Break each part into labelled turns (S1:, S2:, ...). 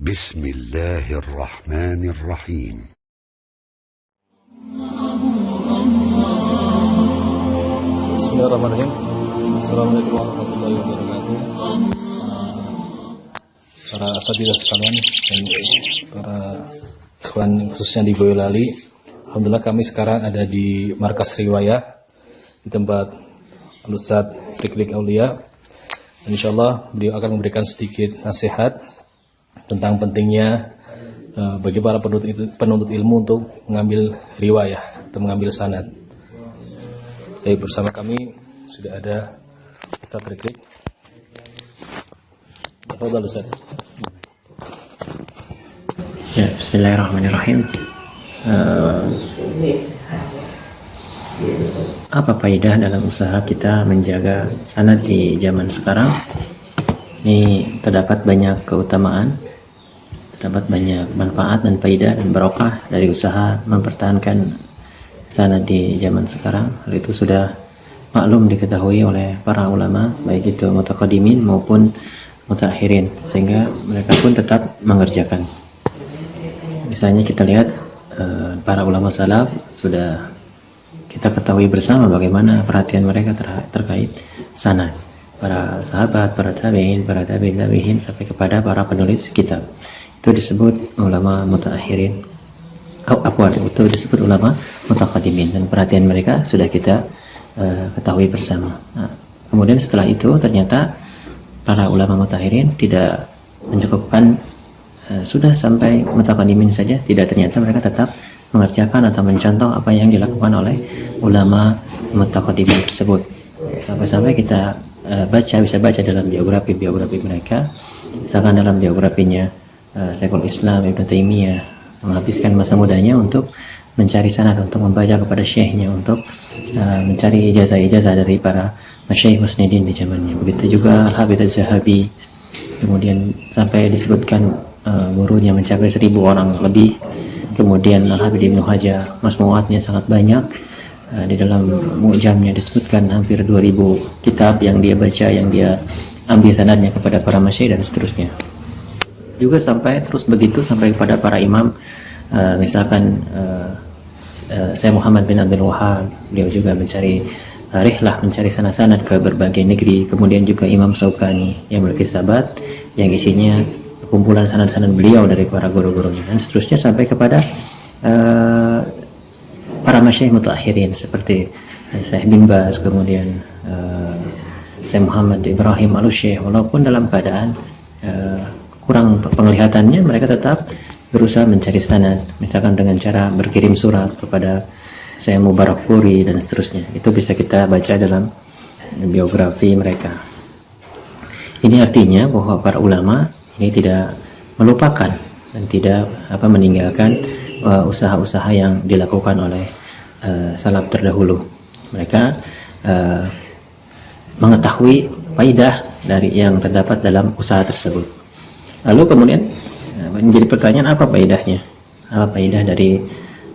S1: بسم الله الرحمن الرحيم.
S2: Bismillahirrahmanirrahim. Assalamualaikum warahmatullahi wabarakatuh. Para asatidzah sekalian dan para ikhwan khususnya di Boyolali, alhamdulillah kami sekarang ada di markas riwayah di tempat Al-Ustaz Fikrik Aulia. Insyaallah beliau akan memberikan sedikit nasihat tentang pentingnya bagi para penuntut ilmu untuk mengambil riwayah atau mengambil sanad. Baik, bersama kami sudah ada Ustaz Fikrik. Tafadhal Ustaz.
S3: Ya, bismillahirrahmanirrahim. Apa faedah dalam usaha kita menjaga sanad di zaman sekarang? Ini terdapat banyak keutamaan, terdapat banyak manfaat dan faedah dan barokah dari usaha mempertahankan sanad di zaman sekarang. Hal itu sudah maklum diketahui oleh para ulama, baik itu mutaqaddimin maupun mutaakhirin, sehingga mereka pun tetap mengerjakan. Misalnya kita lihat para ulama salaf sudah kita ketahui bersama bagaimana perhatian mereka terkait sanad. Para sahabat, para tabi'in, para tabi'in sampai kepada para penulis kitab. Itu disebut ulama mutaakhirin. Itu disebut ulama mutaqaddimin, dan perhatian mereka sudah kita ketahui bersama. Nah, kemudian setelah itu ternyata para ulama mutaakhirin tidak mencukupkan sudah sampai mutaqaddimin saja, tidak, ternyata mereka tetap mengerjakan atau mencontoh apa yang dilakukan oleh ulama mutaqaddimin tersebut. Sampai-sampai kita bisa baca dalam biografi mereka. Misalkan dalam biografinya Syekhul Islam Ibnu Taimiyah menghabiskan masa mudanya untuk mencari sanad, untuk membaca kepada syekhnya, untuk mencari ijazah dari para masyayikh musnidin di zamannya. Begitu juga Al-Hafidz Az-Zahabi, kemudian sampai disebutkan gurunya mencapai 1000 orang lebih. Kemudian Al-Hafidz Ibnu Hajar, masmu'atnya sangat banyak. Di dalam mu'jamnya disebutkan hampir 2000 kitab yang dia baca, yang dia ambil sanadnya kepada para masyayikh dan seterusnya. Juga sampai terus begitu sampai kepada para imam, misalkan Syekh Muhammad bin Abdul Wahhab, beliau juga mencari rihlah, mencari sanad-sanad ke berbagai negeri. Kemudian juga Imam Syaukani yang memiliki sahabat yang isinya kumpulan sanad-sanad beliau dari para guru-gurunya, dan seterusnya sampai kepada para masyayikh mutaakhirin seperti Syekh bin Baz, kemudian Syekh Muhammad Ibrahim Al-Syekh, walaupun dalam keadaan kurang penglihatannya, mereka tetap berusaha mencari sanad, misalkan dengan cara berkirim surat kepada Syekh Mubarakfuri dan seterusnya. Itu bisa kita baca dalam biografi mereka. Ini artinya bahwa para ulama ini tidak melupakan dan tidak meninggalkan usaha-usaha yang dilakukan oleh salaf terdahulu. Mereka mengetahui faidah dari yang terdapat dalam usaha tersebut. Lalu kemudian menjadi pertanyaan, apa faidahnya? Apa faidah dari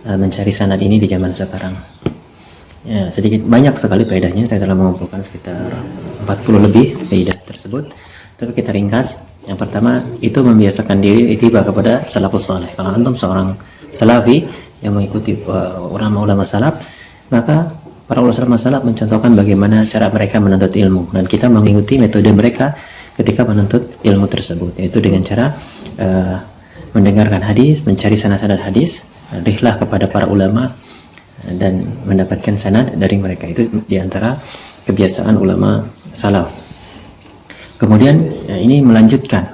S3: mencari sanad ini di zaman sekarang? Ya, banyak sekali faidahnya. Saya telah mengumpulkan sekitar 40 lebih faidah tersebut, tapi kita ringkas. Yang pertama, itu membiasakan diri ittiba kepada salafus saleh. Kalau antum seorang salafi yang mengikuti ulama-ulama salaf, maka para ulama salaf mencontohkan bagaimana cara mereka menuntut ilmu, dan kita mengikuti metode mereka ketika menuntut ilmu tersebut, yaitu dengan cara mendengarkan hadis, mencari sanad-sanad hadis, rihlah kepada para ulama dan mendapatkan sanad dari mereka. Itu diantara kebiasaan ulama salaf. Kemudian ini melanjutkan.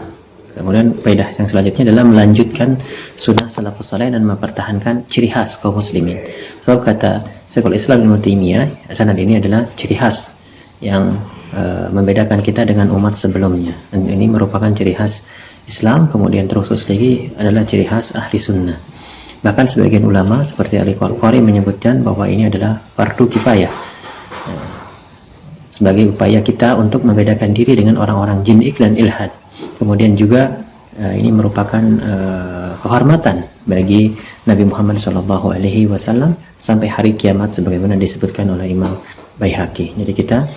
S3: Kemudian faedah yang selanjutnya adalah melanjutkan sunnah salafus saleh dan mempertahankan ciri khas kaum muslimin. Sebab kata Syekhul Islam Ibnu Taimiyah, sanad ini adalah ciri khas yang membedakan kita dengan umat sebelumnya. Dan ini merupakan ciri khas Islam. Kemudian terus lagi adalah ciri khas ahli sunnah. Bahkan sebagian ulama seperti Ali Qari menyebutkan bahwa ini adalah fardu kifayah, sebagai upaya kita untuk membedakan diri dengan orang-orang jindik dan ilhad. Kemudian juga ini merupakan kehormatan bagi Nabi Muhammad SAW sampai hari kiamat, sebagaimana disebutkan oleh Imam Baihaqi. Jadi kita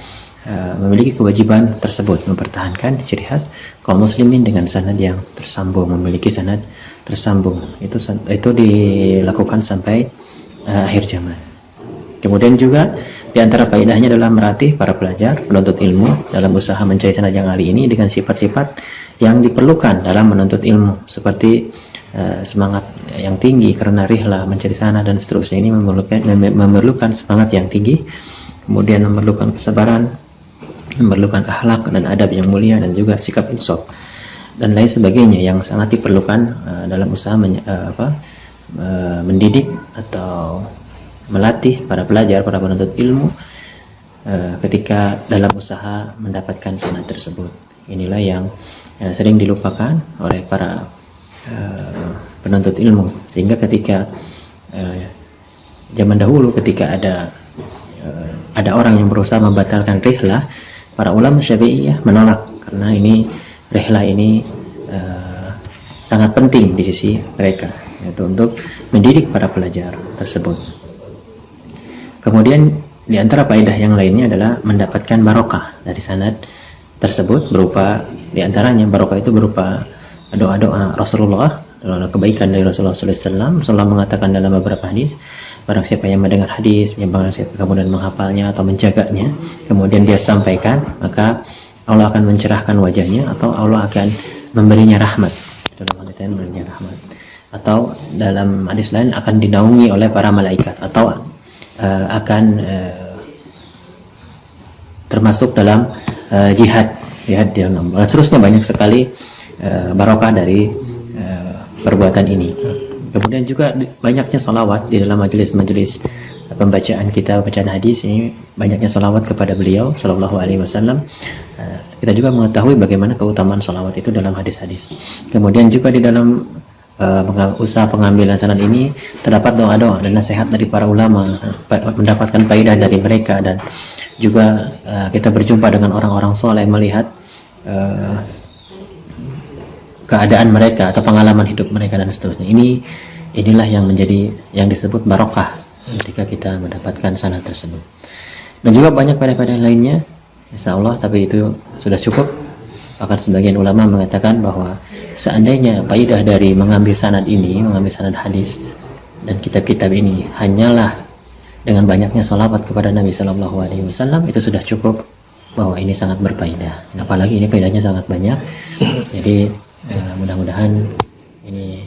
S3: memiliki kewajiban tersebut, mempertahankan ciri khas kaum muslimin dengan sanad yang tersambung, memiliki sanad tersambung. Itu dilakukan sampai akhir zaman. Kemudian juga di antara faedahnya adalah melatih para pelajar, penuntut ilmu dalam usaha mencari sanad yang ahli ini dengan sifat-sifat yang diperlukan dalam menuntut ilmu, seperti semangat yang tinggi karena rihlah mencari sanad dan seterusnya. Ini memerlukan semangat yang tinggi, kemudian memerlukan kesabaran, memerlukan akhlak dan adab yang mulia, dan juga sikap insaf dan lain sebagainya yang sangat diperlukan dalam usaha mendidik atau melatih para pelajar, para penuntut ilmu ketika dalam usaha mendapatkan sanad tersebut. Inilah yang sering dilupakan oleh para penuntut ilmu, sehingga ketika zaman dahulu ketika ada orang yang berusaha membatalkan rihlah, para ulama Syafi'iyah menolak, karena ini rihlah ini sangat penting di sisi mereka, yaitu untuk mendidik para pelajar tersebut. Kemudian di antara faedah yang lainnya adalah mendapatkan barokah dari sanad tersebut, berupa di antaranya barokah itu berupa doa-doa Rasulullah, kebaikan dari Rasulullah SAW. Rasulullah mengatakan dalam beberapa hadis, barang siapa yang mendengar hadis, barang siapa kemudian menghafalnya atau menjaganya, kemudian dia sampaikan, maka Allah akan mencerahkan wajahnya, atau Allah akan memberinya rahmat. Dalam hadis lain memberinya rahmat, atau dalam hadis lain akan dinaungi oleh para malaikat, atau akan termasuk dalam jihad dalam, dan seterusnya. Banyak sekali barokah dari perbuatan ini. Kemudian juga banyaknya salawat di dalam majelis-majelis pembacaan bacaan hadis ini, banyaknya salawat kepada beliau Sallallahu Alaihi Wasallam. Kita juga mengetahui bagaimana keutamaan salawat itu dalam hadis-hadis. Kemudian juga di dalam usaha pengambilan sanad ini terdapat doa-doa dan nasihat dari para ulama, mendapatkan faedah dari mereka, dan juga kita berjumpa dengan orang-orang soleh, melihat keadaan mereka atau pengalaman hidup mereka dan seterusnya. Inilah yang disebut barokah ketika kita mendapatkan sanad tersebut. Dan juga banyak faedah-faedah lainnya, insyaallah, tapi itu sudah cukup. Bahkan sebagian ulama mengatakan bahwa seandainya faedah dari mengambil sanad hadis dan kitab-kitab ini hanyalah dengan banyaknya salawat kepada Nabi Sallallahu Alaihi Wasallam, itu sudah cukup bahwa ini sangat berfaedah. Apalagi ini faedahnya sangat banyak. Jadi mudah-mudahan ini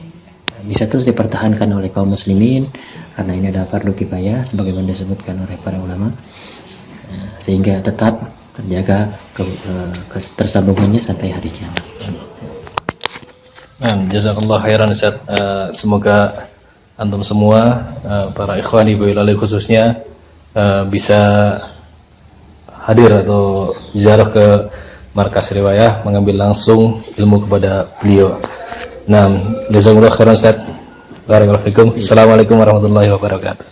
S3: bisa terus dipertahankan oleh kaum muslimin, karena ini adalah fardu kifayah sebagaimana disebutkan oleh para ulama, sehingga tetap terjaga ketersambungannya sampai hari kiamat.
S2: Jazakallah khairan Ustaz. Semoga antum semua, para ikhwani Boyolali khususnya, bisa hadir atau ziarah ke markas riwayah, mengambil langsung ilmu kepada beliau. Jazakallah khairan Ustaz. Barakallahu fikum. Assalamualaikum warahmatullahi wabarakatuh.